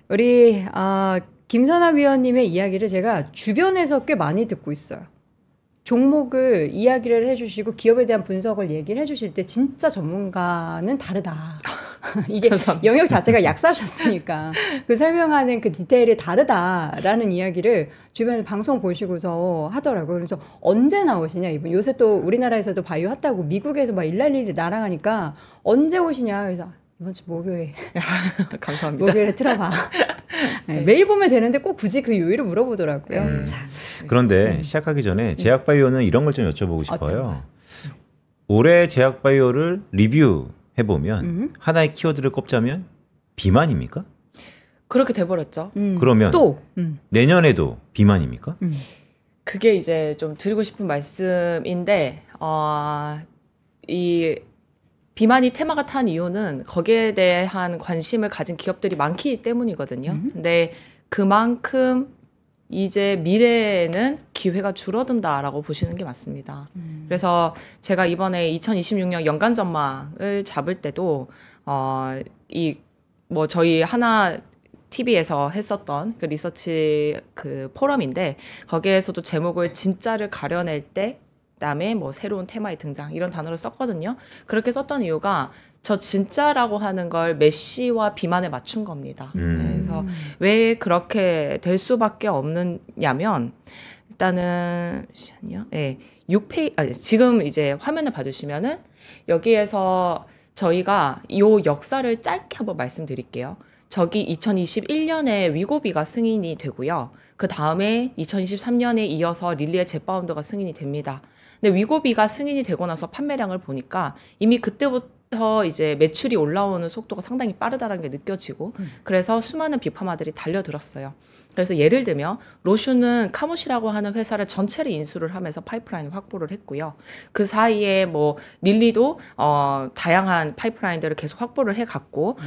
우리 김선아 위원님의 이야기를 제가 주변에서 꽤 많이 듣고 있어요. 종목을 이야기를 해주시고 기업에 대한 분석을 얘기를 해주실 때 진짜 전문가는 다르다. 이게 영역 자체가 약사셨으니까 그 설명하는 그 디테일이 다르다라는 이야기를 주변에 방송 보시고서 하더라고요. 그래서 언제 나오시냐 이분. 요새 또 우리나라에서도 바이오 핫다고 미국에서 막 일날일이 날아가니까 언제 오시냐. 그래서 이번 주 목요일. 감사합니다. 목요일에 틀어봐. 네, 매일 보면 되는데 꼭 굳이 그 요일을 물어보더라고요. 자, 그런데 시작하기 전에 제약바이오는 이런 걸 좀 여쭤보고 싶어요. 올해 제약바이오를 리뷰해보면 하나의 키워드를 꼽자면 비만입니까? 그렇게 돼버렸죠. 그러면 또 내년에도 비만입니까? 그게 이제 좀 드리고 싶은 말씀인데 이 비만이 테마가 탄 이유는 거기에 대한 관심을 가진 기업들이 많기 때문이거든요. 근데 그만큼 이제 미래에는 기회가 줄어든다라고 보시는 게 맞습니다. 그래서 제가 이번에 2026년 연간 전망을 잡을 때도 저희 하나 TV에서 했었던 그 리서치 그 포럼인데 거기에서도 제목을 진짜를 가려낼 때 그다음에 뭐 새로운 테마의 등장 이런 단어를 썼거든요. 그렇게 썼던 이유가 저 진짜라고 하는 걸 메시와 비만에 맞춘 겁니다. 그래서 왜 그렇게 될 수밖에 없느냐면 일단은 잠시만요. 네, 6페이지 지금 이제 화면을 봐주시면은 여기에서 저희가 이 역사를 짧게 한번 말씀드릴게요. 저기 2021년에 위고비가 승인이 되고요. 그 다음에 2023년에 이어서 릴리의 젯바운더가 승인이 됩니다. 근데 위고비가 승인이 되고 나서 판매량을 보니까 이미 그때부터 이제 매출이 올라오는 속도가 상당히 빠르다는 게 느껴지고 그래서 수많은 빅파마들이 달려들었어요. 그래서 예를 들면 로슈는 카모시라고 하는 회사를 전체를 인수를 하면서 파이프라인을 확보를 했고요. 그 사이에 뭐 릴리도 다양한 파이프라인들을 계속 확보를 해갔고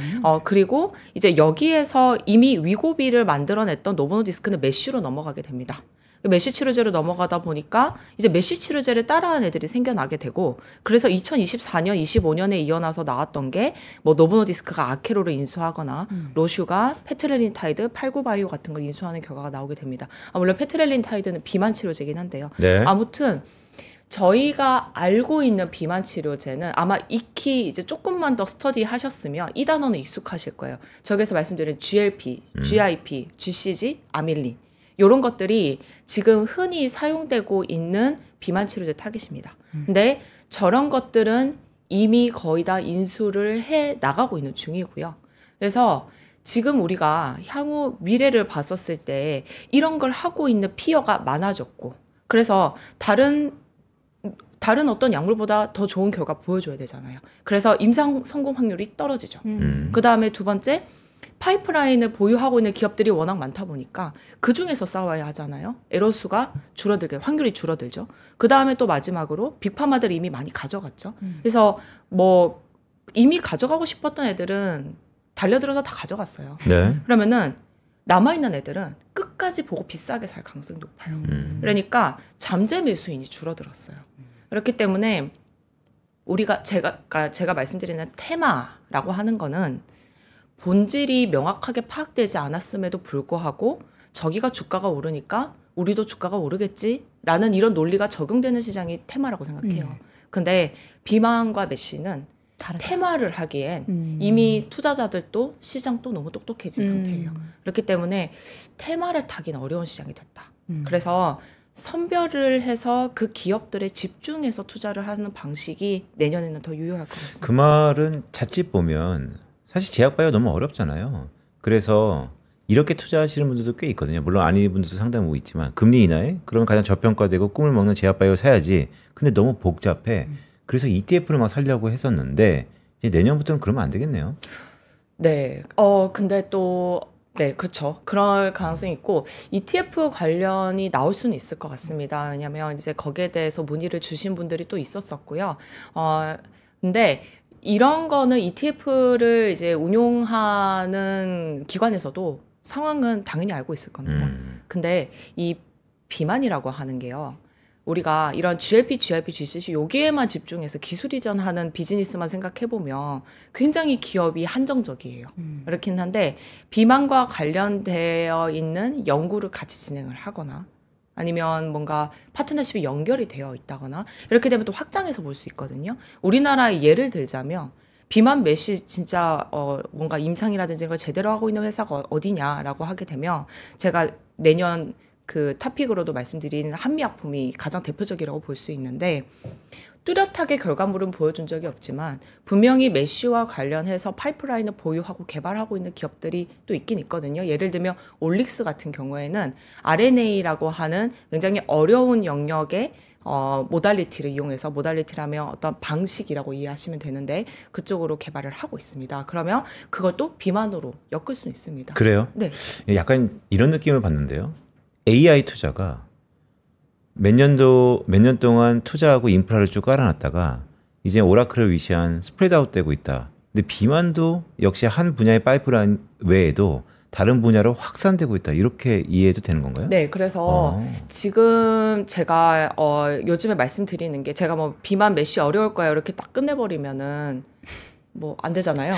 그리고 이제 여기에서 이미 위고비를 만들어냈던 노보노디스크는 메쉬로 넘어가게 됩니다. 메쉬 치료제로 넘어가다 보니까 이제 메쉬 치료제를 따라하는 애들이 생겨나게 되고 그래서 2024년, 25년에 이어나서 나왔던 게 뭐 노보노디스크가 아케로를 인수하거나 로슈가 페트렐린타이드, 89바이오 같은 걸 인수하는 결과가 나오게 됩니다. 물론 페트렐린타이드는 비만 치료제긴 한데요. 네. 아무튼 저희가 알고 있는 비만 치료제는 아마 익히 이제 조금만 더 스터디 하셨으면 이 단어는 익숙하실 거예요. 저기서 말씀드린 GLP, GIP, GCG, 아밀린 이런 것들이 지금 흔히 사용되고 있는 비만 치료제 타깃입니다. 근데 저런 것들은 이미 거의 다 인수를 해 나가고 있는 중이고요. 그래서 지금 우리가 향후 미래를 봤었을 때 이런 걸 하고 있는 피어가 많아졌고 그래서 다른 어떤 약물보다 더 좋은 결과 보여줘야 되잖아요. 그래서 임상 성공 확률이 떨어지죠. 그 다음에 두 번째 파이프라인을 보유하고 있는 기업들이 워낙 많다 보니까 그중에서 싸워야 하잖아요. 에러수가 줄어들게 확률이 줄어들죠. 그 다음에 또 마지막으로 빅파마들이 이미 많이 가져갔죠. 그래서 뭐 이미 가져가고 싶었던 애들은 달려들어서 다 가져갔어요. 네. 그러면은 남아있는 애들은 끝까지 보고 비싸게 살 가능성이 높아요. 그러니까 잠재 매수인이 줄어들었어요. 그렇기 때문에 제가 말씀드리는 테마라고 하는 거는 본질이 명확하게 파악되지 않았음에도 불구하고 저기가 주가가 오르니까 우리도 주가가 오르겠지라는 이런 논리가 적용되는 시장이 테마라고 생각해요. 근데 비만과 메쉬는 다르다. 테마를 하기엔 이미 투자자들도 시장도 너무 똑똑해진 상태예요. 그렇기 때문에 테마를 타기는 어려운 시장이 됐다. 그래서 선별을 해서 그 기업들에 집중해서 투자를 하는 방식이 내년에는 더 유효할 것 같습니다. 그 말은 자칫 보면 사실 제약바이오 너무 어렵잖아요. 그래서 이렇게 투자하시는 분들도 꽤 있거든요. 물론 아닌 분들도 상당히 있지만 금리 인하에 그러면 가장 저평가되고 꿈을 먹는 제약바이오 사야지. 근데 너무 복잡해. 그래서 ETF를 막 살려고 했었는데 이제 내년부터는 그러면 안 되겠네요. 네. 근데 또 네, 그렇죠. 그럴 가능성이 있고 ETF 관련이 나올 수는 있을 것 같습니다. 왜냐하면 이제 거기에 대해서 문의를 주신 분들이 또 있었었고요. 근데 이런 거는 ETF를 이제 운용하는 기관에서도 상황은 당연히 알고 있을 겁니다. 근데 이 비만이라고 하는 게요. 우리가 이런 GLP, GCC 여기에만 집중해서 기술 이전하는 비즈니스만 생각해 보면 굉장히 기업이 한정적이에요. 그렇긴 한데 비만과 관련되어 있는 연구를 같이 진행을 하거나 아니면 뭔가 파트너십이 연결이 되어 있다거나 이렇게 되면 또 확장해서 볼 수 있거든요. 우리나라의 예를 들자면 비만 메시 진짜 뭔가 임상이라든지 이런 걸 제대로 하고 있는 회사가 어디냐라고 하게 되면 제가 내년 그 토픽으로도 말씀드린 한미약품이 가장 대표적이라고 볼 수 있는데 뚜렷하게 결과물은 보여준 적이 없지만 분명히 메쉬와 관련해서 파이프라인을 보유하고 개발하고 있는 기업들이 또 있긴 있거든요. 예를 들면 올릭스 같은 경우에는 RNA라고 하는 굉장히 어려운 영역의 모달리티를 이용해서 모달리티라면 어떤 방식이라고 이해하시면 되는데 그쪽으로 개발을 하고 있습니다. 그러면 그것도 비만으로 엮을 수 있습니다. 그래요? 네. 약간 이런 느낌을 받는데요. AI 투자가 몇 년 동안 투자하고 인프라를 쭉 깔아놨다가 이제 오라클을 위시한 스프레드아웃 되고 있다. 근데 비만도 역시 한 분야의 파이프라인 외에도 다른 분야로 확산되고 있다. 이렇게 이해해도 되는 건가요? 네, 그래서 지금 제가 요즘에 말씀드리는 게 제가 뭐 비만 메쉬 어려울 거야 이렇게 딱 끝내버리면은 뭐 안 되잖아요.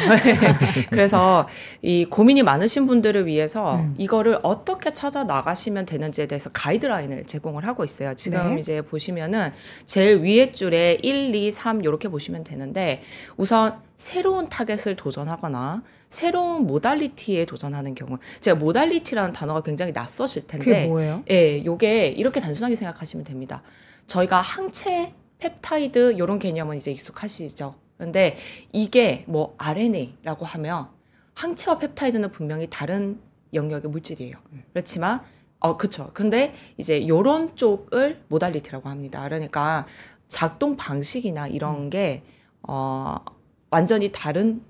그래서 이 고민이 많으신 분들을 위해서 이거를 어떻게 찾아 나가시면 되는지에 대해서 가이드라인을 제공을 하고 있어요. 지금 네. 이제 보시면은 제일 위에 줄에 1, 2, 3 이렇게 보시면 되는데 우선 새로운 타겟을 도전하거나 새로운 모달리티에 도전하는 경우 제가 모달리티라는 단어가 굉장히 낯서실 텐데 그게 뭐예요? 예, 요게 이렇게 단순하게 생각하시면 됩니다. 저희가 항체, 펩타이드 이런 개념은 이제 익숙하시죠. 근데 이게 뭐 RNA라고 하면 항체와 펩타이드는 분명히 다른 영역의 물질이에요. 그렇지만 그쵸. 근데 이제 요런 쪽을 모달리티라고 합니다. 그러니까 작동 방식이나 이런 게 완전히 다른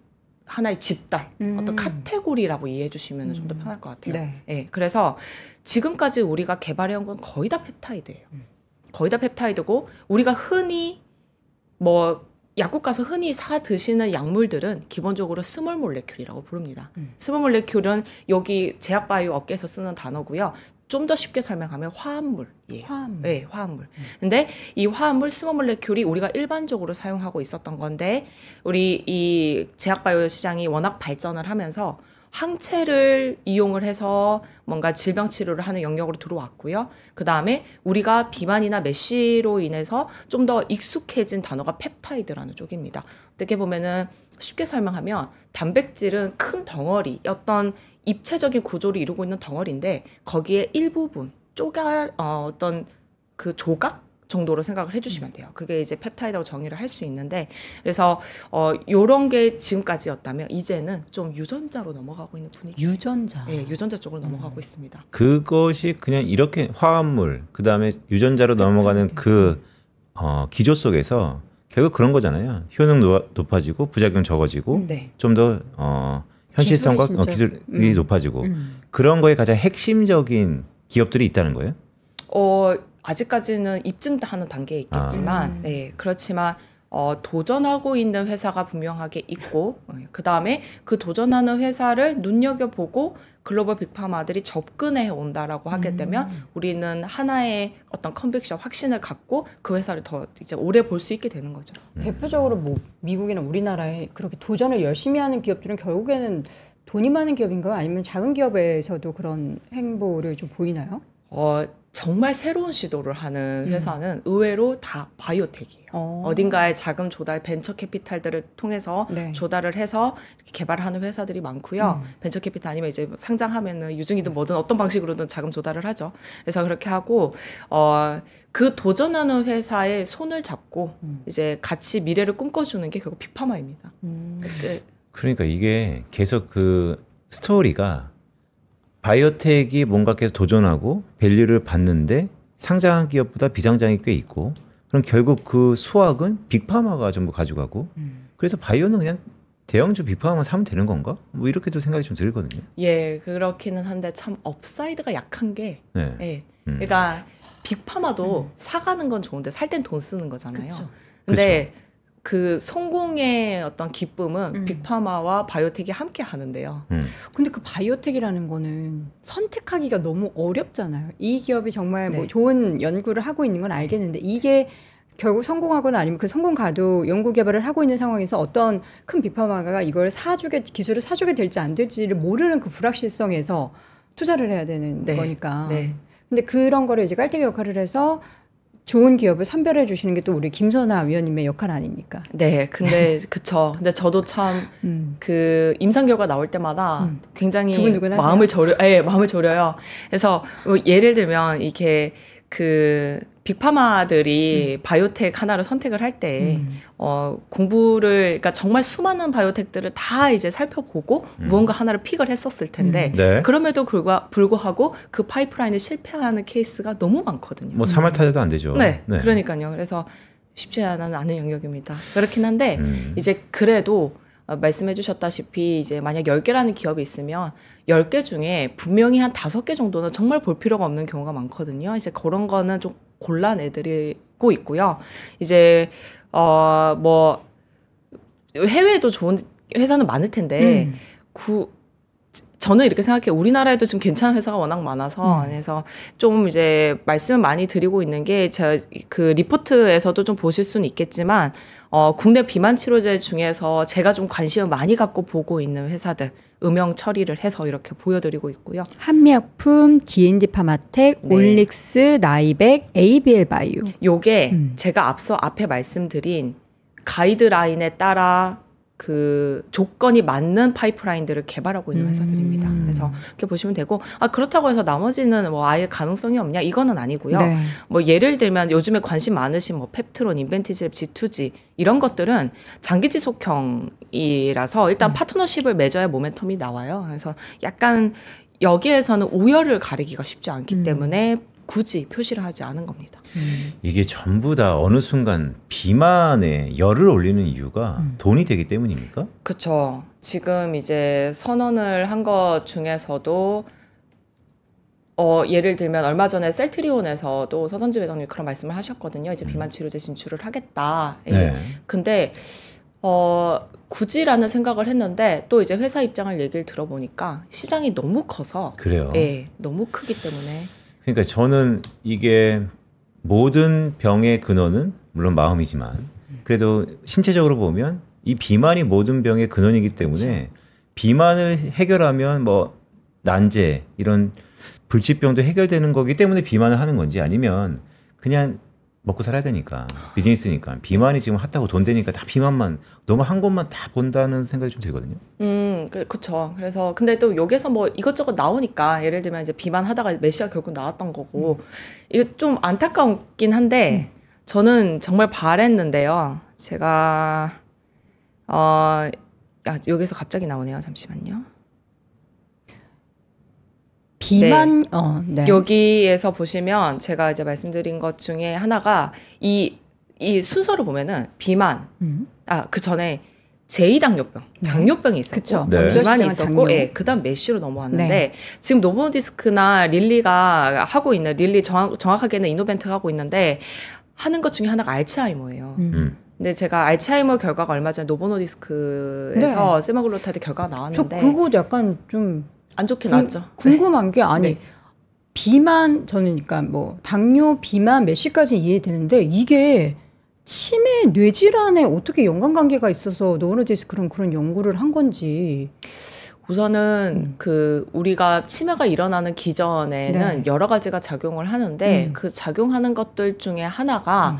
하나의 집단, 어떤 카테고리라고 이해해 주시면 좀 더 편할 것 같아요. 네. 예, 그래서 지금까지 우리가 개발해온 건 거의 다 펩타이드예요. 거의 다 펩타이드고 우리가 흔히 뭐 약국 가서 흔히 사 드시는 약물들은 기본적으로 스몰 몰레큘이라고 부릅니다. 스몰 몰레큘은 여기 제약바이오 업계에서 쓰는 단어고요. 좀 더 쉽게 설명하면 화합물이에요. 화합물. 네, 화합물. 근데 이 화합물 스몰 몰레큘이 우리가 일반적으로 사용하고 있었던 건데 우리 이 제약바이오 시장이 워낙 발전을 하면서 항체를 이용을 해서 뭔가 질병 치료를 하는 영역으로 들어왔고요. 그 다음에 우리가 비만이나 메쉬로 인해서 좀 더 익숙해진 단어가 펩타이드라는 쪽입니다. 어떻게 보면은 쉽게 설명하면 단백질은 큰 덩어리, 어떤 입체적인 구조를 이루고 있는 덩어리인데 거기에 일부분 어떤 그 조각 정도로 생각을 해주시면 돼요. 그게 이제 펩타이드라고 정의를 할 수 있는데 그래서 요런 게 지금까지였다면 이제는 좀 유전자로 넘어가고 있는 분위기. 유전자. 네, 유전자 쪽으로 넘어가고 있습니다. 그것이 그냥 이렇게 화합물, 그 다음에 유전자로 넘어가는 그 기조 속에서 결국 그런 거잖아요. 효능 높아지고 부작용 적어지고 네. 좀 더 현실성과 기술이 진짜- 기술이 높아지고 그런 거에 가장 핵심적인 기업들이 있다는 거예요? 아직까지는 입증하는 단계에 있겠지만, 네, 그렇지만 도전하고 있는 회사가 분명하게 있고, 그 다음에 그 도전하는 회사를 눈여겨보고 글로벌 빅파마들이 접근해 온다라고 하게 되면 우리는 하나의 어떤 컨빅션, 확신을 갖고 그 회사를 더 이제 오래 볼 수 있게 되는 거죠. 대표적으로 뭐 미국이나 우리나라에 그렇게 도전을 열심히 하는 기업들은 결국에는 돈이 많은 기업인가요? 아니면 작은 기업에서도 그런 행보를 좀 보이나요? 정말 새로운 시도를 하는 회사는 의외로 다 바이오텍이에요. 어딘가에 자금 조달, 벤처 캐피탈들을 통해서 네. 조달을 해서 이렇게 개발하는 회사들이 많고요. 벤처 캐피탈 아니면 이제 상장하면은 유증이든 뭐든 어떤 방식으로든 자금 조달을 하죠. 그래서 그렇게 하고 그 도전하는 회사의 손을 잡고 이제 같이 미래를 꿈꿔주는 게 결국 빅파마입니다. 그러니까 이게 계속 그 스토리가 바이오텍이 뭔가 계속 도전하고 밸류를 받는데 상장한 기업보다 비상장이 꽤 있고 그럼 결국 그 수확은 빅파마가 전부 가져가고 그래서 바이오는 그냥 대형주 빅파마만 사면 되는 건가? 뭐 이렇게도 생각이 좀 들거든요. 예, 그렇기는 한데 참 업사이드가 약한 게 네. 예. 그러니까 빅파마도 사가는 건 좋은데 살 땐 돈 쓰는 거잖아요. 그쵸. 근데 그 성공의 어떤 기쁨은 빅파마와 바이오텍이 함께 하는데요. 근데 그 바이오텍이라는 거는 선택하기가 너무 어렵잖아요. 이 기업이 정말 뭐 네. 좋은 연구를 하고 있는 건 알겠는데 이게 결국 성공하거나 아니면 그 성공 가도 연구 개발을 하고 있는 상황에서 어떤 큰 빅파마가 이걸 기술을 사주게 될지 안 될지를 모르는 그 불확실성에서 투자를 해야 되는 네. 거니까. 네. 근데 그런 거를 이제 깔때기 역할을 해서 좋은 기업을 선별해 주시는 게 또 우리 김선아 위원님의 역할 아닙니까? 네, 근데 그쵸. 근데 저도 참 그 임상 결과 나올 때마다 굉장히 두근두근하세요? 마음을 졸여요. 그래서 뭐 예를 들면 이게 그 빅파마들이 바이오텍 하나를 선택을 할 때 공부를 그러니까 정말 수많은 바이오텍들을 다 이제 살펴보고 무언가 하나를 픽을 했었을 텐데 네. 그럼에도 불구하고 그 파이프라인에 실패하는 케이스가 너무 많거든요. 뭐 3할 타자도 안 되죠. 네, 그러니까요. 그래서 쉽지 않은 영역입니다. 그렇긴 한데 이제 그래도 말씀해 주셨다시피 이제 만약 10개라는 기업이 있으면 10개 중에 분명히 한 5개 정도는 정말 볼 필요가 없는 경우가 많거든요. 이제 그런 거는 좀 골라내드리고 있고요. 이제 뭐 해외에도 좋은 회사는 많을 텐데 저는 이렇게 생각해요. 우리나라에도 지금 괜찮은 회사가 워낙 많아서 그래서 좀 이제 말씀을 많이 드리고 있는 게 제가 그 리포트에서도 좀 보실 수는 있겠지만 국내 비만 치료제 중에서 제가 좀 관심을 많이 갖고 보고 있는 회사들 음영 처리를 해서 이렇게 보여드리고 있고요. 한미약품, D&D 파마텍, 네. 올릭스, 나이백, ABL 바이오. 요게 제가 앞에 말씀드린 가이드라인에 따라 그 조건이 맞는 파이프라인들을 개발하고 있는 회사들입니다. 그래서 이렇게 보시면 되고 그렇다고 해서 나머지는 뭐 아예 가능성이 없냐 이거는 아니고요. 네. 뭐 예를 들면 요즘에 관심 많으신 뭐 펩트론, 인벤티젤, G2G 이런 것들은 장기 지속형이라서 일단 파트너십을 맺어야 모멘텀이 나와요. 그래서 약간 여기에서는 우열을 가리기가 쉽지 않기 때문에 굳이 표시를 하지 않은 겁니다. 이게 전부 다 어느 순간 비만에 열을 올리는 이유가 돈이 되기 때문입니까? 그렇죠. 지금 이제 선언을 한 것 중에서도 예를 들면 얼마 전에 셀트리온에서도 서선지 회장님이 그런 말씀을 하셨거든요. 이제 비만 치료제 진출을 하겠다. 네. 근데 굳이라는 생각을 했는데 또 이제 회사 입장을 얘기를 들어보니까 시장이 너무 커서 그래요. 예, 너무 크기 때문에 그러니까 저는 이게 모든 병의 근원은 물론 마음이지만 그래도 신체적으로 보면 이 비만이 모든 병의 근원이기 때문에 비만을 해결하면 뭐 난제 이런 불치병도 해결되는 거기 때문에 비만을 하는 건지 아니면 그냥 먹고 살아야 되니까 비즈니스니까 비만이 지금 핫하고 돈 되니까 다 비만만 너무 한 곳만 다 본다는 생각이 좀 들거든요. 그렇죠. 그래서 근데 또 여기서 뭐 이것저것 나오니까 예를 들면 이제 비만 하다가 메시아 결국 나왔던 거고 이게 좀 안타깝긴 한데 저는 정말 바랬는데요. 제가 여기서 갑자기 나오네요. 잠시만요. 비만 네. 여기에서 보시면 제가 이제 말씀드린 것 중에 하나가 이 순서를 보면은 비만 그 전에 제2당뇨병, 당뇨병이 있었고 그쵸. 네. 비만이 있었고 당뇨. 예, 그다음 메쉬로 넘어왔는데 네. 지금 노보디스크나 릴리가 하고 있는 정확하게는 이노벤트가 하고 있는데 하는 것 중에 하나가 알츠하이머예요. 근데 제가 알츠하이머 결과가 얼마 전에 노보노디스크에서 세마글로타드 결과가 저 나왔는데 그거 약간 좀 안 좋게 나왔죠. 궁금한 게 아니 네. 비만 저는 그러니까 뭐 당뇨, 비만, 메시까지 이해되는데 이게 치매, 뇌질환에 어떻게 연관관계가 있어서 노보노디스크는 그런 연구를 한 건지. 우선은 그 우리가 치매가 일어나는 기전에는 네. 여러 가지가 작용을 하는데 그 작용하는 것들 중에 하나가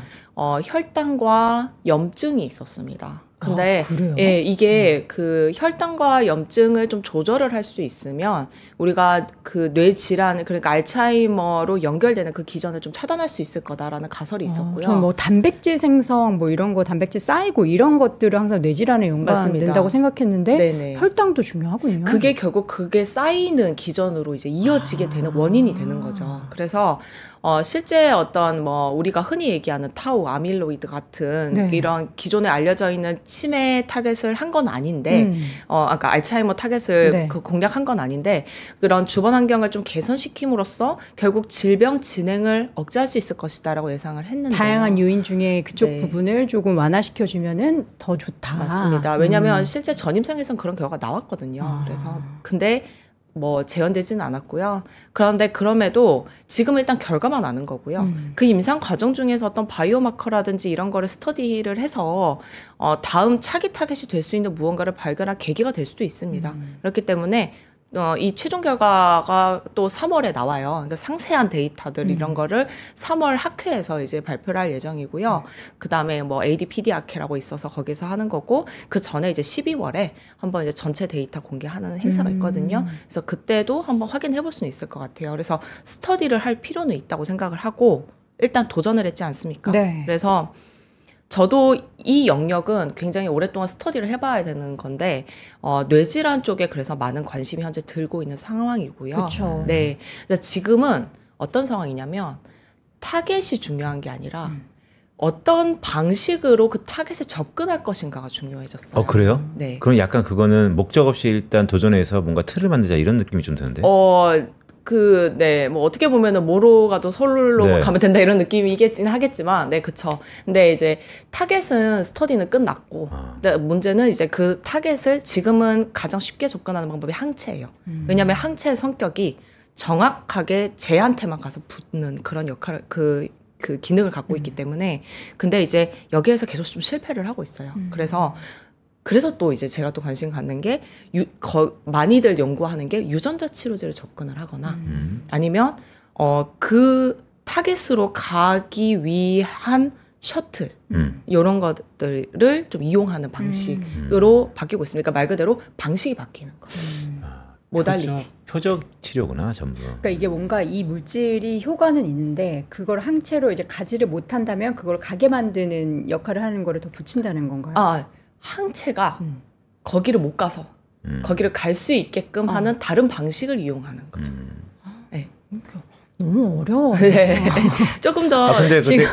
혈당과 염증이 있었습니다. 근데 그래요? 예, 이게 그 혈당과 염증을 좀 조절을 할 수 있으면 우리가 그 뇌 질환 그러니까 알츠하이머로 연결되는 그 기전을 좀 차단할 수 있을 거다라는 가설이 있었고요. 전 뭐 단백질 생성 뭐 이런 거 단백질 쌓이고 이런 것들을 항상 뇌질환에 연관된다고 맞습니다. 생각했는데 네네. 혈당도 중요하군요. 그게 결국 그게 쌓이는 기전으로 이제 이어지게 되는 원인이 되는 거죠. 그래서 실제 어떤 뭐 우리가 흔히 얘기하는 타우, 아밀로이드 같은 네. 이런 기존에 알려져 있는 치매 타겟을 한 건 아닌데, 아까 알츠하이머 타겟을 네. 그 공략한 건 아닌데, 그런 주변 환경을 좀 개선시킴으로써 결국 질병 진행을 억제할 수 있을 것이다라고 예상을 했는데. 다양한 요인 중에 그쪽 네. 부분을 조금 완화시켜주면은 더 좋다. 맞습니다. 왜냐하면 실제 전임상에서는 그런 결과가 나왔거든요. 그래서 근데 뭐 재현되지는 않았고요. 그런데 그럼에도 지금 일단 결과만 아는 거고요. 그 임상 과정 중에서 어떤 바이오마커라든지 이런 거를 스터디를 해서 다음 차기 타겟이 될 수 있는 무언가를 발견할 계기가 될 수도 있습니다. 그렇기 때문에 이 최종 결과가 또 3월에 나와요. 그러니까 상세한 데이터들 이런 거를 3월 학회에서 이제 발표를 할 예정이고요. 그 다음에 뭐 ADPD 학회라고 있어서 거기서 하는 거고, 그 전에 이제 12월에 한번 이제 전체 데이터 공개하는 행사가 있거든요. 그래서 그때도 한번 확인해 볼 수는 있을 것 같아요. 그래서 스터디를 할 필요는 있다고 생각을 하고 일단 도전을 했지 않습니까? 네. 그래서 저도 이 영역은 굉장히 오랫동안 스터디를 해봐야 되는 건데 뇌질환 쪽에 그래서 많은 관심이 현재 들고 있는 상황이고요. 그렇죠. 네, 그래서 지금은 어떤 상황이냐면 타겟이 중요한 게 아니라 어떤 방식으로 그 타겟에 접근할 것인가가 중요해졌어요. 그래요? 네. 그럼 약간 그거는 목적 없이 일단 도전해서 뭔가 틀을 만들자 이런 느낌이 좀 드는데. 뭐 어떻게 보면은 뭐로 가도 서울로 네. 가면 된다 이런 느낌이겠긴 하겠지만, 네, 그쵸. 근데 이제 타겟은 스터디는 끝났고, 근데 문제는 이제 그 타겟을 지금은 가장 쉽게 접근하는 방법이 항체예요. 왜냐하면 항체의 성격이 정확하게 쟤한테만 가서 붙는 그런 역할을, 그 기능을 갖고 있기 때문에, 근데 이제 여기에서 계속 좀 실패를 하고 있어요. 그래서 또 이제 제가 또 관심 갖는 게 많이들 연구하는 게 유전자 치료제를 접근을 하거나 아니면 그 타겟으로 가기 위한 셔틀 이런 것들을 좀 이용하는 방식으로 바뀌고 있습니다. 그러니까 말 그대로 방식이 바뀌는 거예요. 모달리티. 표적 치료구나 전부. 그러니까 이게 뭔가 이 물질이 효과는 있는데 그걸 항체로 이제 가지를 못한다면 그걸 가게 만드는 역할을 하는 거를 더 붙인다는 건가요? 항체가 거기를 못 가서 거기를 갈 수 있게끔 하는 다른 방식을 이용하는 거죠. 네. 너무 어려워. 네. 조금 더 근데 지금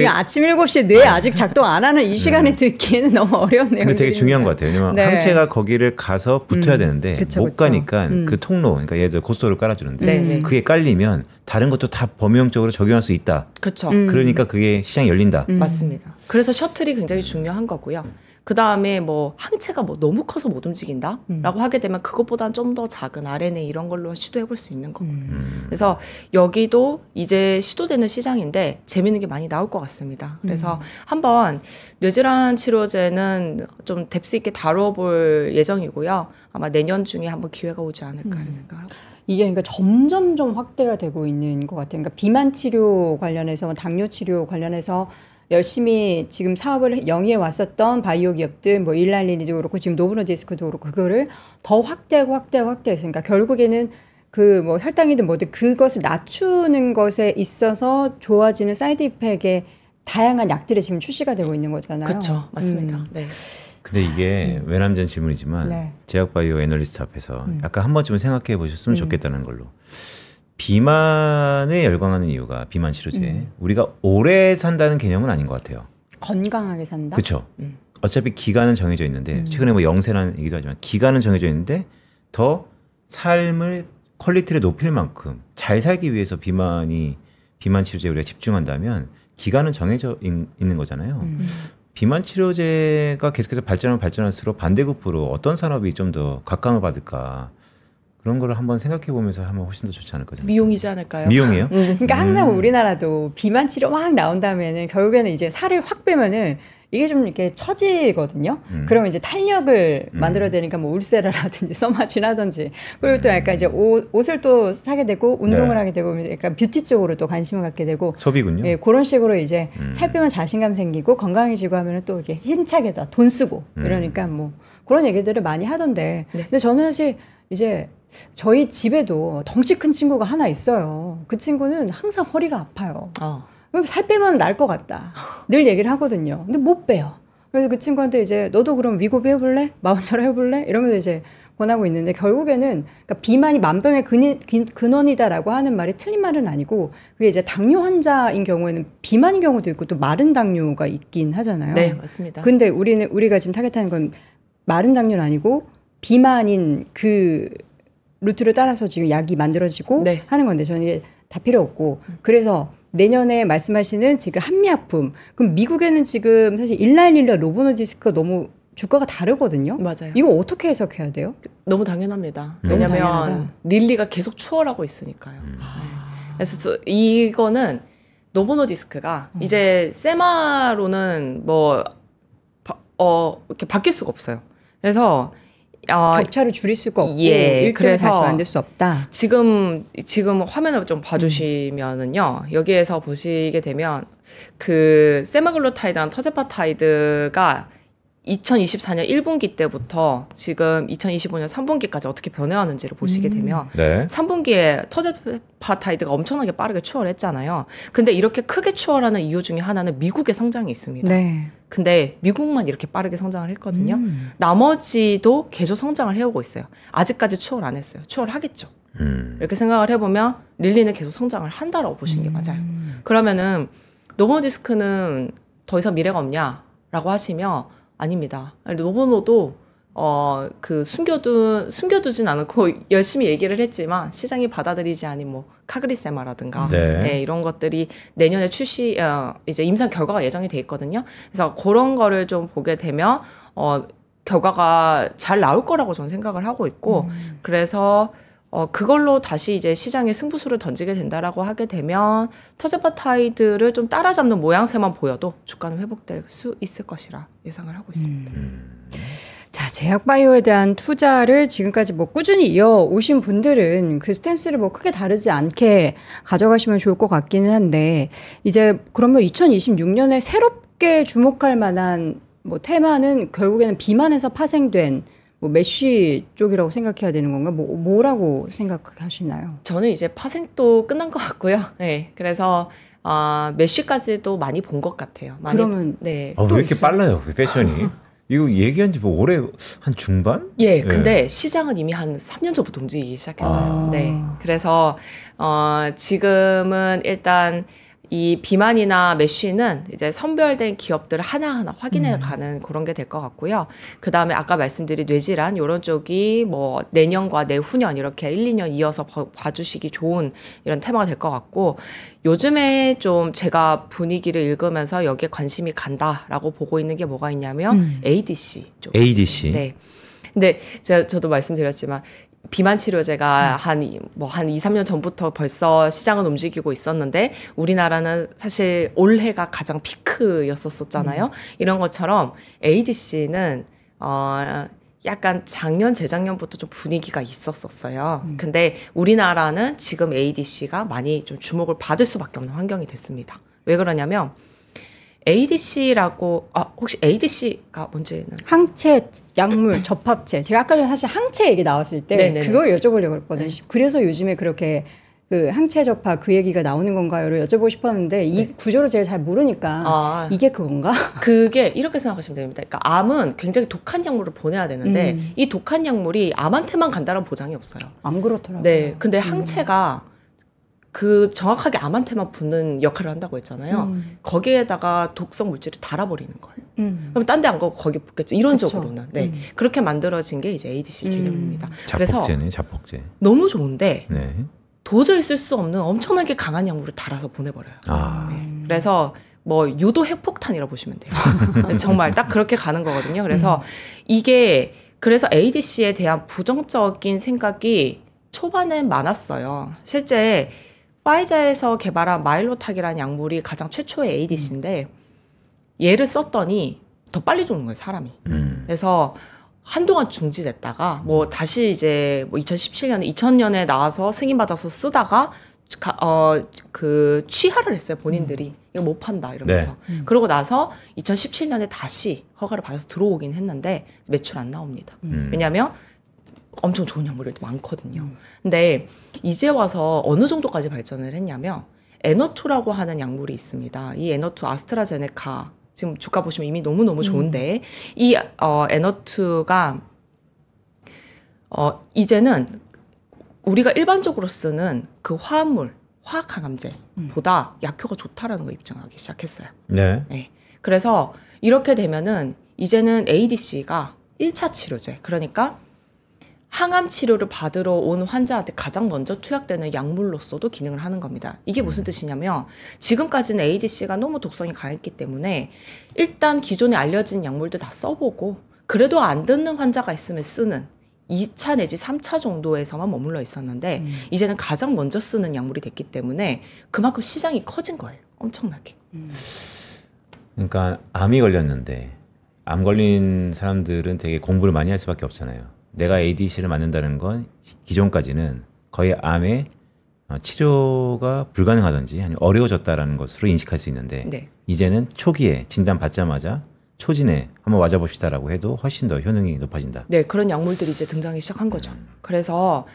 아침 7시에 뇌 아직 작동 안 하는 이 시간에 듣기에는 너무 어려운데요. 근데 되게 중요한 것 같아요. 왜냐면 네. 항체가 거기를 가서 붙어야 되는데 그쵸, 못 그쵸. 가니까 그 통로, 그러니까 예를 들어 고속도로를 깔아주는데 네. 그게 깔리면 다른 것도 다 범용적으로 적용할 수 있다. 그렇죠. 그러니까 그게 시장이 열린다. 맞습니다. 그래서 셔틀이 굉장히 중요한 거고요. 그 다음에 뭐 항체가 뭐 너무 커서 못 움직인다라고 하게 되면 그것보다는 좀 더 작은 RNA 이런 걸로 시도해 볼 수 있는 거고. 그래서 여기도 이제 시도되는 시장인데 재밌는 게 많이 나올 것 같습니다. 그래서 한번 뇌질환 치료제는 좀 뎁스 있게 다뤄볼 예정이고요. 아마 내년 중에 한번 기회가 오지 않을까 하는 생각을 하고 있습니다. 이게 그러니까 점점 확대가 되고 있는 것 같아요. 그러니까 비만 치료 관련해서 당뇨 치료 관련해서 열심히 지금 사업을 영위해 왔었던 바이오 기업들, 뭐 일랄리니도 그렇고 지금 노브노디스크도 그렇고 그거를 더 확대하고 했으니까 결국에는 그 뭐 혈당이든 뭐든 그것을 낮추는 것에 있어서 좋아지는 사이드 이펙의 다양한 약들이 지금 출시가 되고 있는 거잖아요. 그렇죠, 맞습니다. 네. 근데 이게 외람된 질문이지만 네. 제약바이오 애널리스트 앞에서 약간 한 번쯤은 생각해 보셨으면 좋겠다는 걸로. 비만에 열광하는 이유가 비만 치료제. 우리가 오래 산다는 개념은 아닌 것 같아요. 건강하게 산다. 그렇죠. 어차피 기간은 정해져 있는데 최근에 뭐 영세라는 얘기도 하지만 기간은 정해져 있는데 더 삶을 퀄리티를 높일 만큼 잘 살기 위해서 비만 치료제에 우리가 집중한다면 기간은 정해져 있는 거잖아요. 비만 치료제가 계속해서 발전할수록 반대급부로 어떤 산업이 좀 더 각광을 받을까 그런 거를 한번 생각해 보면서 하면 훨씬 더 좋지 않을까. 미용이지 않을까요? 미용이에요? 그러니까 항상 우리나라도 비만 치료 막 나온 다음에는 결국에는 이제 살을 확 빼면은 이게 좀 이렇게 처지거든요. 그러면 이제 탄력을 만들어야 되니까 뭐 울세라라든지 써마진하든지 그리고 또 약간 이제 옷을 또 사게 되고 운동을 네. 하게 되고 약간 뷰티 쪽으로 또 관심을 갖게 되고 소비군요. 예, 그런 식으로 이제 살 빼면 자신감 생기고 건강해지고 하면은 또 이렇게 힘차게다 돈 쓰고 이러니까 뭐 그런 얘기들을 많이 하던데 네. 근데 저는 사실 이제 저희 집에도 덩치 큰 친구가 하나 있어요. 그 친구는 항상 허리가 아파요. 살 빼면 날 것 같다. 늘 얘기를 하거든요. 근데 못 빼요. 그래서 그 친구한테 이제 너도 그럼 위고비 해볼래? 마음처럼 해볼래? 이러면서 이제 권하고 있는데 결국에는 그러니까 비만이 만병의 근원이다라고 하는 말이 틀린 말은 아니고 그게 이제 당뇨 환자인 경우에는 비만인 경우도 있고 또 마른 당뇨가 있긴 하잖아요. 네, 맞습니다. 근데 우리가 지금 타겟하는 건 마른 당뇨는 아니고 비만인 그 루트를 따라서 지금 약이 만들어지고 네. 하는 건데 저는 이게 다 필요 없고 그래서 내년에 말씀하시는 지금 한미약품 그럼 미국에는 지금 사실 일라일릴라 노보노디스크가 너무 주가가 다르거든요. 맞아요. 이거 어떻게 해석해야 돼요? 너무 당연합니다. 너무 왜냐면 당연하다. 릴리가 계속 추월하고 있으니까요. 네. 그래서 이거는 노보노디스크가 이제 세마로는 뭐 이렇게 바뀔 수가 없어요. 그래서 격차를 줄일 수가 없고 예, 1등을 그래서 다시 만들 수 없다. 지금 화면을 좀 봐주시면은요, 여기에서 보시게 되면 그 세마글루타이드랑 터제파타이드가 2024년 1분기 때부터 지금 2025년 3분기까지 어떻게 변해왔는지를 보시게 되면 네. 3분기에 터제파타이드가 엄청나게 빠르게 추월했잖아요. 근데 이렇게 크게 추월하는 이유 중에 하나는 미국의 성장이 있습니다. 네. 근데 미국만 이렇게 빠르게 성장을 했거든요. 나머지도 계속 성장을 해오고 있어요. 아직까지 추월 안 했어요. 추월하겠죠. 이렇게 생각을 해보면 릴리는 계속 성장을 한다라고 보시는 게 맞아요. 그러면은 노보노디스크는 더 이상 미래가 없냐라고 하시면 아닙니다. 노보노도 숨겨두진 않고 열심히 얘기를 했지만 시장이 받아들이지 않은 뭐 카그리세마라든가 네. 이런 것들이 내년에 이제 임상 결과가 예정이 돼 있거든요. 그래서 그런 거를 좀 보게 되면 결과가 잘 나올 거라고 저는 생각을 하고 있고 그래서 그걸로 다시 이제 시장에 승부수를 던지게 된다라고 하게 되면 터제파타이드를 좀 따라잡는 모양새만 보여도 주가는 회복될 수 있을 것이라 예상을 하고 있습니다. 자, 제약바이오에 대한 투자를 지금까지 뭐 꾸준히 이어오신 분들은 그 스탠스를 뭐 크게 다르지 않게 가져가시면 좋을 것 같기는 한데 이제 그러면 2026년에 새롭게 주목할 만한 뭐 테마는 결국에는 비만에서 파생된 뭐 메쉬 쪽이라고 생각해야 되는 건가? 뭐라고 생각하시나요? 저는 이제 파생도 끝난 것 같고요. 네, 그래서 메쉬까지도 많이 본 것 같아요. 그러면 네. 왜 이렇게 빨라요, 그 패션이? 이거 얘기한 지 뭐 올해 한 중반? 예, 근데 시장은 이미 한 3년 전부터 움직이기 시작했어요. 네. 그래서, 지금은 일단 이 비만이나 메쉬는 이제 선별된 기업들을 하나하나 확인해 가는 그런 게 될 것 같고요. 그 다음에 아까 말씀드린 뇌질환, 이런 쪽이 뭐 내년과 내후년 이렇게 1, 2년 이어서 봐주시기 좋은 이런 테마가 될 것 같고, 요즘에 좀 제가 분위기를 읽으면서 여기에 관심이 간다라고 보고 있는 게 뭐가 있냐면 ADC 쪽. ADC. 네. 근데 저도 말씀드렸지만 비만 치료제가 한 2, 3년 전부터 벌써 시장은 움직이고 있었는데 우리나라는 사실 올해가 가장 피크였었잖아요. 이런 것처럼 ADC는 약간 작년, 재작년부터 좀 분위기가 있었어요. 근데 우리나라는 지금 ADC가 많이 좀 주목을 받을 수밖에 없는 환경이 됐습니다. 왜 그러냐면 ADC라고 혹시 ADC가 뭔지는 항체 약물 접합체. 제가 아까 전에 사실 항체 얘기 나왔을 때 네네네. 그걸 여쭤보려고 했거든요. 그래서 요즘에 그렇게 그 항체 접합 그 얘기가 나오는 건가요를 여쭤보고 싶었는데 이 구조를 제가 잘 모르니까 이게 그건가? 그게 이렇게 생각하시면 됩니다. 그러니까 암은 굉장히 독한 약물을 보내야 되는데 이 독한 약물이 암한테만 간다는 보장이 없어요. 안 그렇더라고요. 네, 근데 항체가 그 정확하게 암한테만 붙는 역할을 한다고 했잖아요. 거기에다가 독성 물질을 달아버리는 거예요. 그럼 딴 데 안 가고 거기 붙겠죠. 이론적으로는. 네, 그렇게 만들어진 게 이제 ADC 개념입니다. 그래서 자폭제네, 자폭제. 너무 좋은데 네. 도저히 쓸 수 없는 엄청나게 강한 약물을 달아서 보내버려요. 네, 그래서 뭐 유도 핵폭탄이라고 보시면 돼요. 정말 딱 그렇게 가는 거거든요. 그래서 그래서 ADC에 대한 부정적인 생각이 초반엔 많았어요. 실제 파이자에서 개발한 마일로탁이라는 약물이 가장 최초의 ADC인데 얘를 썼더니 더 빨리 죽는 거예요, 사람이. 그래서 한동안 중지됐다가 뭐 다시 이제 뭐 2017년에 2000년에 나와서 승인받아서 쓰다가 그 취하를 했어요, 본인들이. 이거 못 판다 이러면서. 그러고 나서 2017년에 다시 허가를 받아서 들어오긴 했는데 매출 안 나옵니다. 왜냐하면 엄청 좋은 약물이 많거든요. 근데 이제 와서 어느 정도까지 발전을 했냐면 에너투라고 하는 약물이 있습니다. 이 에너투 아스트라제네카 지금 주가 보시면 이미 너무너무 좋은데 이 에너투가 이제는 우리가 일반적으로 쓰는 그 화합물, 화학 항암제보다 약효가 좋다라는 걸 입증하기 시작했어요. 네. 네. 그래서 이렇게 되면은 이제는 ADC가 1차 치료제, 그러니까 항암 치료를 받으러 온 환자한테 가장 먼저 투약되는 약물로서도 기능을 하는 겁니다. 이게 무슨 뜻이냐면 지금까지는 ADC가 너무 독성이 강했기 때문에 일단 기존에 알려진 약물들 다 써보고 그래도 안 듣는 환자가 있으면 쓰는 2차 내지 3차 정도에서만 머물러 있었는데 이제는 가장 먼저 쓰는 약물이 됐기 때문에 그만큼 시장이 커진 거예요. 엄청나게. 그러니까 암이 걸렸는데 암 걸린 사람들은 되게 공부를 많이 할 수밖에 없잖아요. 내가 ADC를 맞는다는 건 기존까지는 거의 암의 치료가 불가능하든지 아니면 어려워졌다라는 것으로 인식할 수 있는데 네. 이제는 초기에 진단 받자마자 초진에 한번 맞아봅시다라고 해도 훨씬 더 효능이 높아진다. 네, 그런 약물들이 이제 등장하기 시작한 거죠. 그래서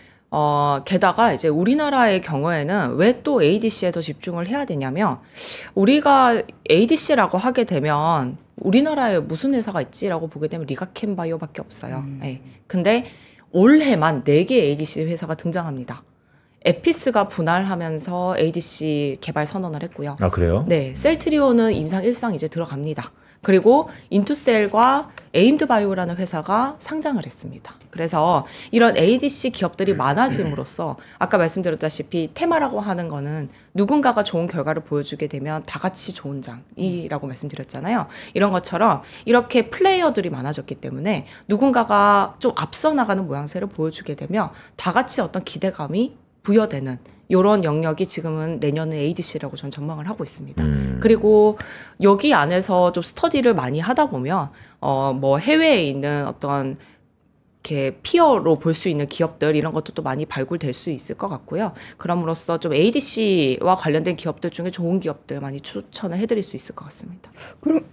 게다가 이제 우리나라의 경우에는 왜 또 ADC에 더 집중을 해야 되냐면 우리가 ADC라고 하게 되면 우리나라에 무슨 회사가 있지라고 보게 되면 리가켄바이오밖에 없어요. 네. 근데 올해만 4개 ADC 회사가 등장합니다. 에피스가 분할하면서 ADC 개발 선언을 했고요. 아 그래요? 네, 셀트리온은 임상 1상 이제 들어갑니다. 그리고 인투셀과 에임드바이오라는 회사가 상장을 했습니다. 그래서 이런 ADC 기업들이 많아짐으로써 아까 말씀드렸다시피 테마라고 하는 거는 누군가가 좋은 결과를 보여주게 되면 다 같이 좋은 장이라고 말씀드렸잖아요. 이런 것처럼 이렇게 플레이어들이 많아졌기 때문에 누군가가 좀 앞서 나가는 모양새를 보여주게 되면 다 같이 어떤 기대감이 부여되는 이런 영역이 지금은 내년은 ADC라고 저는 전망을 하고 있습니다. 그리고 여기 안에서 좀 스터디를 많이 하다 보면 뭐 해외에 있는 어떤 이렇게 피어로 볼 수 있는 기업들 이런 것도 또 많이 발굴될 수 있을 것 같고요. 그럼으로써 좀 ADC와 관련된 기업들 중에 좋은 기업들 많이 추천을 해드릴 수 있을 것 같습니다. 그럼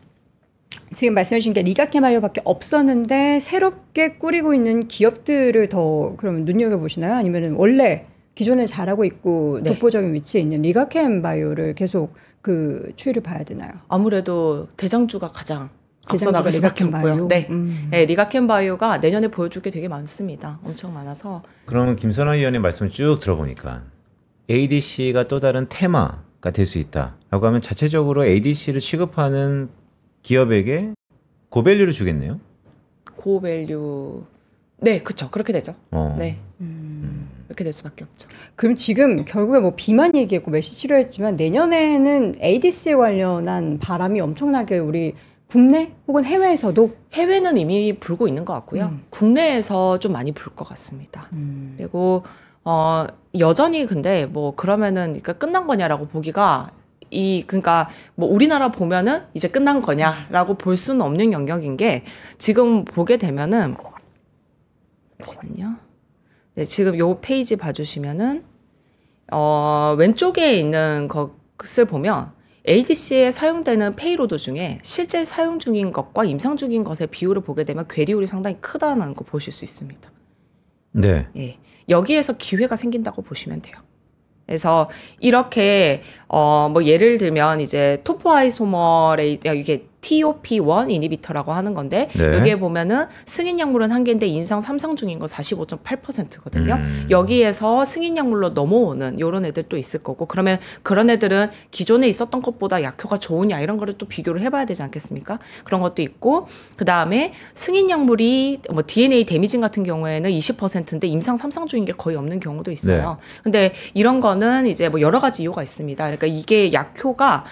지금 말씀해 주신 게 리가케바이오밖에 없었는데 새롭게 꾸리고 있는 기업들을 더 그러면 눈여겨보시나요? 아니면 원래 기존에 잘하고 있고 네. 독보적인 위치에 있는 리가켄바이오를 계속 그 추이를 봐야 되나요? 아무래도 대장주가 가장 앞서 대장주가 나갈 수밖에 리가켄바이오? 없고요. 네. 네, 리가켄바이오가 내년에 보여줄 게 되게 많습니다. 엄청 많아서. 그러면 김선아 위원의 말씀을 쭉 들어보니까 ADC가 또 다른 테마가 될 수 있다라고 하면 자체적으로 ADC를 취급하는 기업에게 고밸류를 주겠네요. 고밸류. 네, 그렇죠. 그렇게 되죠. 네. 이렇게 될 수밖에 없죠. 그럼 지금 결국에 뭐 비만 얘기했고 메시 치료했지만 내년에는 ADC에 관련한 바람이 엄청나게 우리 국내 혹은 해외에서도 해외는 이미 불고 있는 것 같고요. 국내에서 좀 많이 불 것 같습니다. 그리고 여전히 근데 뭐 그러면은 그러니까 끝난 거냐라고 보기가 그러니까 뭐 우리나라 보면은 이제 끝난 거냐라고 볼 수는 없는 영역인 게 지금 보게 되면은 잠시만요. 네, 지금 요 페이지 봐주시면은 왼쪽에 있는 것을 보면 ADC에 사용되는 페이로드 중에 실제 사용 중인 것과 임상 중인 것의 비율을 보게 되면 괴리율이 상당히 크다는 거 보실 수 있습니다. 네. 예, 여기에서 기회가 생긴다고 보시면 돼요. 그래서 이렇게 뭐 예를 들면 이제 토포아이소멀에 이게 TOP1 이니비터라고 하는 건데 네. 여기에 보면은 승인 약물은 한 개인데 임상 3상 중인 거 45.8%거든요. 여기에서 승인 약물로 넘어오는 이런 애들도 있을 거고 그러면 그런 애들은 기존에 있었던 것보다 약효가 좋으냐 이런 거를 또 비교를 해봐야 되지 않겠습니까? 그런 것도 있고 그 다음에 승인 약물이 뭐 DNA 데미징 같은 경우에는 20%인데 임상 3상 중인 게 거의 없는 경우도 있어요. 네. 근데 이런 거는 이제 뭐 여러 가지 이유가 있습니다. 그러니까 이게 약효가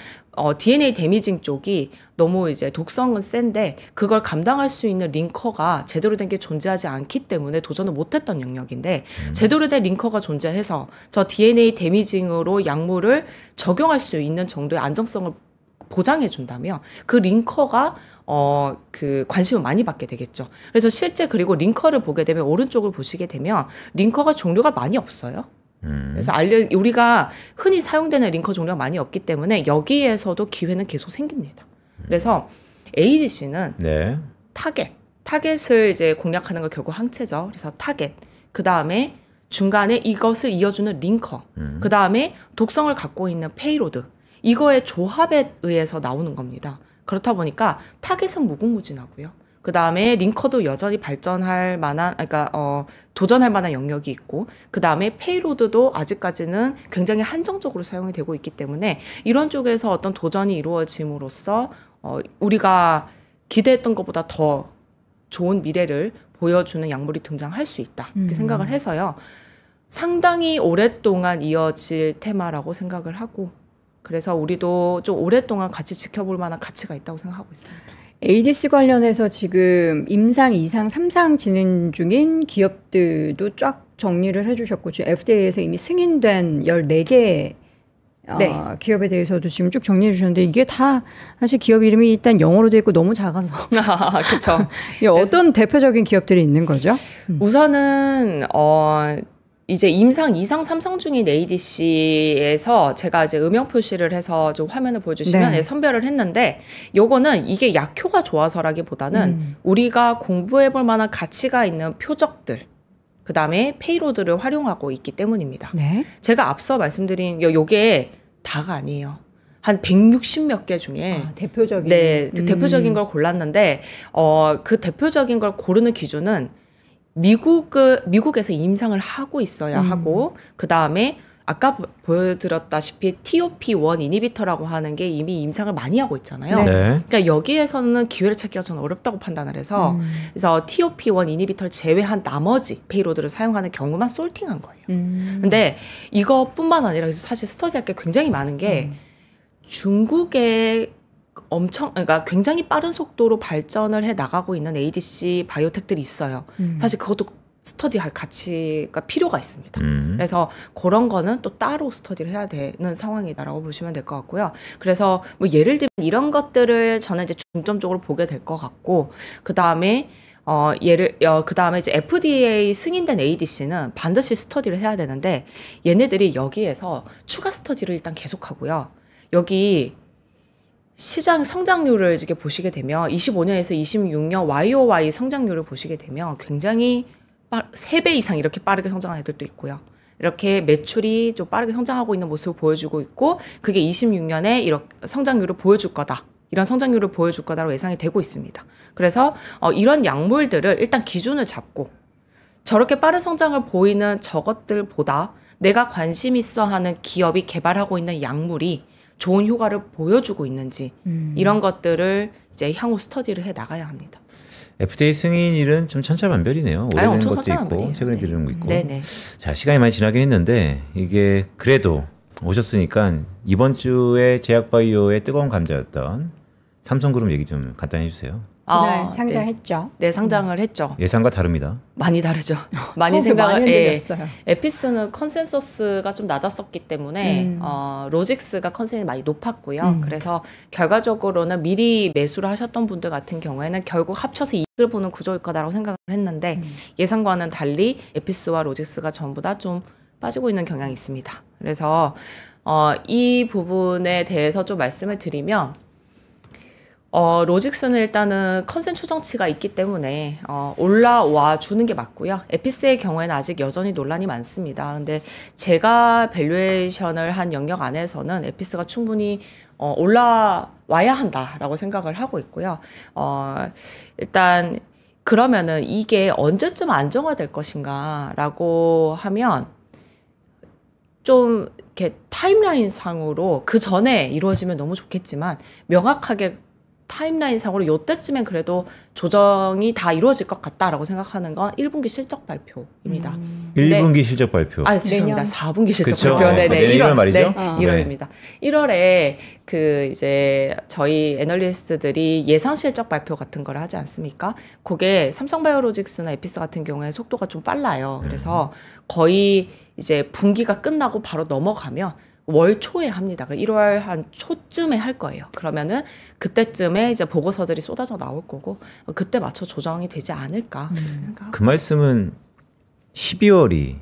DNA 데미징 쪽이 너무 이제 독성은 센데 그걸 감당할 수 있는 링커가 제대로 된 게 존재하지 않기 때문에 도전을 못했던 영역인데 제대로 된 링커가 존재해서 저 DNA 데미징으로 약물을 적용할 수 있는 정도의 안정성을 보장해 준다면 그 링커가 그 관심을 많이 받게 되겠죠. 그래서 실제 그리고 링커를 보게 되면 오른쪽을 보시게 되면 링커가 종류가 많이 없어요. 그래서 우리가 흔히 사용되는 링커 종류가 많이 없기 때문에 여기에서도 기회는 계속 생깁니다. 그래서 ADC는 네. 타겟을 이제 공략하는 거 결국 항체죠. 그래서 타겟, 그 다음에 중간에 이것을 이어주는 링커, 그 다음에 독성을 갖고 있는 페이로드, 이거의 조합에 의해서 나오는 겁니다. 그렇다 보니까 타겟은 무궁무진하고요. 그 다음에 링커도 여전히 발전할 만한, 그러니까 도전할 만한 영역이 있고, 그 다음에 페이로드도 아직까지는 굉장히 한정적으로 사용이 되고 있기 때문에 이런 쪽에서 어떤 도전이 이루어짐으로써 우리가 기대했던 것보다 더 좋은 미래를 보여주는 약물이 등장할 수 있다 이렇게 생각을 해서요. 상당히 오랫동안 이어질 테마라고 생각을 하고, 그래서 우리도 좀 오랫동안 같이 지켜볼 만한 가치가 있다고 생각하고 있습니다. ADC 관련해서 지금 임상, 2상, 3상 진행 중인 기업들도 쫙 정리를 해주셨고, 지금 FDA에서 이미 승인된 14개 네. 기업에 대해서도 지금 쭉 정리해 주셨는데, 이게 다 사실 기업 이름이 일단 영어로 되어 있고 너무 작아서 그렇죠. 어떤 대표적인 기업들이 있는 거죠? 우선은 이제 임상 2상, 3상 중인 ADC에서 제가 이제 음영 표시를 해서 좀 화면을 보여주시면 네. 선별을 했는데, 요거는 이게 약효가 좋아서라기보다는 우리가 공부해볼 만한 가치가 있는 표적들, 그 다음에 페이로드를 활용하고 있기 때문입니다. 네. 제가 앞서 말씀드린 요게 다가 아니에요. 한 160몇 개 중에 대표적인. 네, 대표적인 걸 골랐는데 그 대표적인 걸 고르는 기준은 미국에서 임상을 하고 있어야 하고, 그 다음에 아까 보여드렸다시피 TOP1 이니비터라고 하는 게 이미 임상을 많이 하고 있잖아요. 네. 그러니까 여기에서는 기회를 찾기가 저는 어렵다고 판단을 해서 그래서 TOP1 이니비터를 제외한 나머지 페이로드를 사용하는 경우만 솔팅한 거예요. 근데 이것뿐만 아니라 사실 스터디할 게 굉장히 많은 게 중국의 그러니까 굉장히 빠른 속도로 발전을 해 나가고 있는 ADC 바이오텍들이 있어요. 사실 그것도 스터디할 가치가 필요가 있습니다. 그래서 그런 거는 또 따로 스터디를 해야 되는 상황이다라고 보시면 될 것 같고요. 그래서 뭐 예를 들면 이런 것들을 저는 이제 중점적으로 보게 될 것 같고, 그 다음에 그 다음에 이제 FDA 승인된 ADC는 반드시 스터디를 해야 되는데, 얘네들이 여기에서 추가 스터디를 일단 계속하고요. 여기 시장 성장률을 이렇게 보시게 되면 25년에서 26년 YOY 성장률을 보시게 되면 굉장히 3배 이상 이렇게 빠르게 성장하는 애들도 있고요. 이렇게 매출이 좀 빠르게 성장하고 있는 모습을 보여주고 있고, 그게 26년에 이런 성장률을 보여줄 거다. 이런 성장률을 보여줄 거다라고 예상이 되고 있습니다. 그래서 이런 약물들을 일단 기준을 잡고, 저렇게 빠른 성장을 보이는 저것들보다 내가 관심 있어 하는 기업이 개발하고 있는 약물이 좋은 효과를 보여주고 있는지, 이런 것들을 이제 향후 스터디를 해 나가야 합니다. FDA 승인일은 좀 천차만별이네요. 오래된 엄청 것도 있고 천차만별이에요. 최근에 네. 들은 거 있고. 네네. 자, 시간이 많이 지나긴 했는데 이게 그래도 오셨으니까 이번 주에 제약바이오의 뜨거운 감자였던 삼성그룹 얘기 좀 간단히 해주세요. 그날 상장했죠. 네, 상장을 했죠. 예상과 다릅니다. 많이 다르죠. 많이 많이 흔들렸어요. 에피스는 컨센서스가 좀 낮았었기 때문에 로직스가 컨센이 많이 높았고요. 그래서 결과적으로는 미리 매수를 하셨던 분들 같은 경우에는 결국 합쳐서 이익을 보는 구조일 거다라고 생각을 했는데, 예상과는 달리 에피스와 로직스가 전부 다 좀 빠지고 있는 경향이 있습니다. 그래서 이 부분에 대해서 좀 말씀을 드리면, 로직스는 일단은 컨센 추정치가 있기 때문에 올라와 주는 게 맞고요. 에피스의 경우에는 아직 여전히 논란이 많습니다. 근데 제가 밸류에이션을 한 영역 안에서는 에피스가 충분히 올라와야 한다라고 생각을 하고 있고요. 일단 그러면은 이게 언제쯤 안정화될 것인가라고 하면 좀 이렇게 타임라인 상으로 그 전에 이루어지면 너무 좋겠지만, 명확하게 타임라인 상으로 요때쯤엔 그래도 조정이 다 이루어질 것 같다라고 생각하는 건 1분기 실적 발표입니다. 1분기 실적 발표. 죄송합니다. 4분기 실적 그쵸? 발표. 네네. 내년 1월 말이죠? 네, 1월입니다. 1월에 이제 저희 애널리스트들이 예상 실적 발표 같은 걸 하지 않습니까? 그게 삼성바이오로직스나 에피스 같은 경우에 속도가 좀 빨라요. 그래서 거의 이제 분기가 끝나고 바로 넘어가면 월 초에 합니다. 1월 한 초쯤에 할 거예요. 그러면은 그때쯤에 이제 보고서들이 쏟아져 나올 거고, 그때 맞춰 조정이 되지 않을까 생각합니다. 그 말씀은 12월이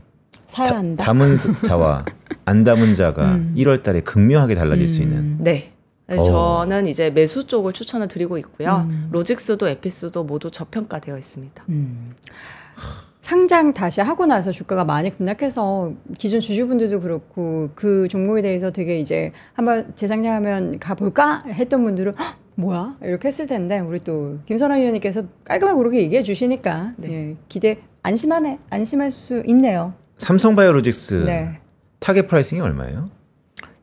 사야 한다. 담은 자와 안 담은 자가 1월 달에 극명하게 달라질 수 있는. 네. 저는 이제 매수 쪽을 추천을 드리고 있고요. 로직스도 에피스도 모두 저평가되어 있습니다. 상장 다시 하고 나서 주가가 많이 급락해서 기존 주주분들도 그렇고 그 종목에 대해서 되게 이제 한번 재상장하면 가볼까 했던 분들은 뭐야? 이렇게 했을 텐데 우리 또 김선아 위원님께서 깔끔하게 그렇게 얘기해 주시니까 네. 예, 안심할 수 있네요. 삼성바이오로직스 네. 타겟 프라이싱이 얼마예요?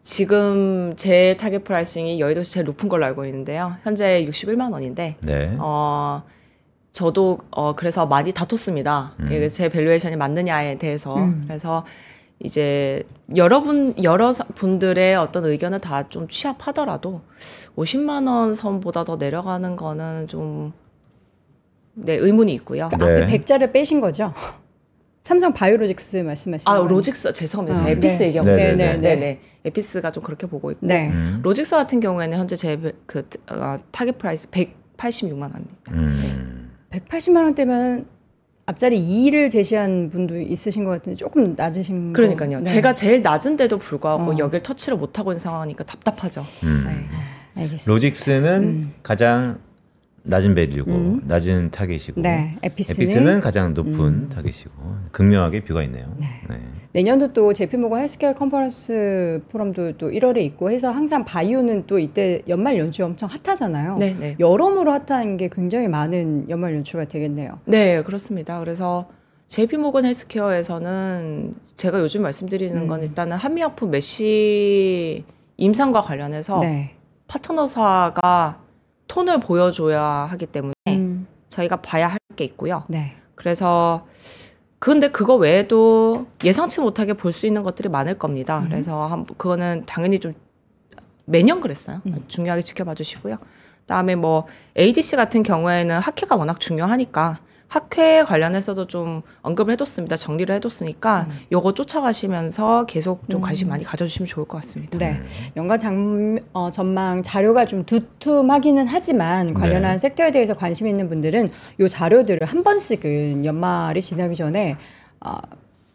지금 제 타겟 프라이싱이 여의도에서 제일 높은 걸로 알고 있는데요. 현재 61만 원인데 네. 저도 그래서 많이 다퉜습니다. 이게 제 밸류에이션이 맞느냐에 대해서. 그래서 이제 여러 분들의 어떤 의견을 다 좀 취합하더라도 50만 원 선보다 더 내려가는 거는 좀 네, 의문이 있고요. 그 네. 앞에 100자를 빼신 거죠? 삼성 바이오로직스 말씀하시는 아, 거예요? 죄송합니다. 제가 아, 에피스 네. 얘기하고 네, 있어요. 네, 네. 네. 에피스가 좀 그렇게 보고 있고. 네. 로직스 같은 경우에는 현재 제 타겟 프라이스 186만 원입니다. 180만 원대면 앞자리 2를 제시한 분도 있으신 것 같은데 조금 낮으신 그러니까요. 거. 네. 제가 제일 낮은데도 불구하고 여길 터치를 못하고 있는 상황이니까 답답하죠. 네. 알겠습니다. 로직스는 가장 낮은 밸류고 낮은 타겟이고 네. 에피스는 에피스는 가장 높은 타겟이고 극명하게 뷰가 있네요. 네. 네. 내년도 또 JP모건 헬스케어 컨퍼런스 포럼도 또 1월에 있고 해서 항상 바이오는 또 이때 연말 연초 엄청 핫하잖아요. 네, 네. 여러모로 핫한 게 굉장히 많은 연말 연초가 되겠네요. 네, 그렇습니다. 그래서 JP모건 헬스케어에서는 제가 요즘 말씀드리는 건 일단은 한미약품 메시 임상과 관련해서 네. 파트너사가 톤을 보여줘야 하기 때문에 저희가 봐야 할 게 있고요. 네. 그래서 근데 그거 외에도 예상치 못하게 볼 수 있는 것들이 많을 겁니다. 그래서 그거는 당연히 좀 매년 그랬어요. 중요하게 지켜봐 주시고요. 그다음에 뭐 ADC 같은 경우에는 학회가 워낙 중요하니까 학회 관련해서도 좀 언급을 해뒀습니다. 정리를 해뒀으니까 요거 쫓아가시면서 계속 좀 관심 많이 가져주시면 좋을 것 같습니다. 네. 연간 전망 자료가 좀 두툼하기는 하지만 관련한 네. 섹터에 대해서 관심 있는 분들은 이 자료들을 한 번씩은 연말이 지나기 전에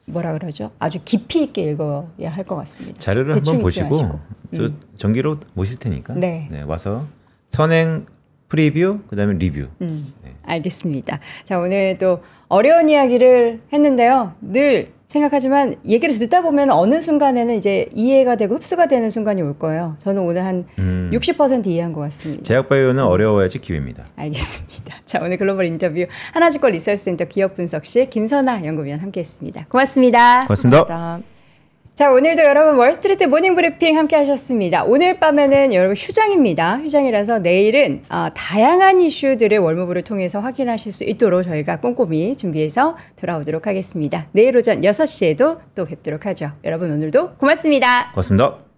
뭐라 그러죠? 아주 깊이 있게 읽어야 할 것 같습니다. 자료를 대충 한번 읽지 보시고 마시고. 저 정기로 모실 테니까 네. 와서 선행 프리뷰 그다음에 리뷰. 알겠습니다. 자, 오늘 또 어려운 이야기를 했는데요. 늘 생각하지만 얘기를 듣다 보면 어느 순간에는 이제 이해가 되고 흡수가 되는 순간이 올 거예요. 저는 오늘 한 60% 이해한 것 같습니다. 제약바이오는 어려워야지 기회입니다. 알겠습니다. 자, 오늘 글로벌 인터뷰 하나증권 리서치센터 기업분석실 김선아 연구위원 함께했습니다. 고맙습니다. 고맙습니다. 감사합니다. 자, 오늘도 여러분 월스트리트 모닝 브리핑 함께 하셨습니다. 오늘 밤에는 여러분 휴장입니다. 휴장이라서 내일은 다양한 이슈들을 월무부를 통해서 확인하실 수 있도록 저희가 꼼꼼히 준비해서 돌아오도록 하겠습니다. 내일 오전 6시에도 또 뵙도록 하죠. 여러분 오늘도 고맙습니다. 고맙습니다.